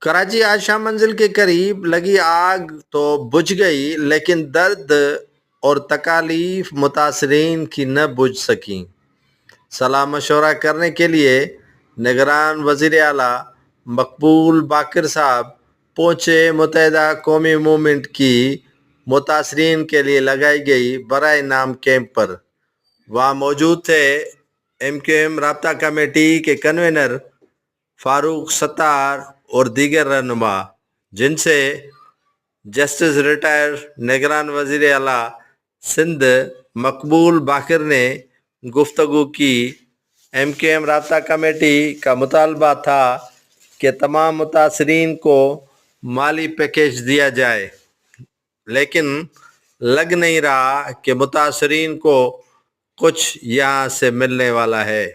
کراچی عائشہ منزل کے قریب لگی آگ تو بجھ گئی، لیکن درد اور تکالیف متاثرین کی نہ بجھ سکیں۔ صلاح مشورہ کرنے کے لیے نگران وزیر اعلیٰ مقبول باقر صاحب پہنچے متحدہ قومی موومنٹ کی متاثرین کے لیے لگائی گئی برائے نام کیمپ پر۔ وہاں موجود تھے MQM رابطہ کمیٹی کے کنوینر فاروق ستار اور دیگر رہنما، جن سے جسٹس ریٹائر نگران وزیر اعلیٰ سندھ مقبول باقر نے گفتگو کی۔ MQM رابطہ کمیٹی کا مطالبہ تھا کہ تمام متاثرین کو مالی پیکیج دیا جائے، لیکن لگ نہیں رہا کہ متاثرین کو کچھ یہاں سے ملنے والا ہے۔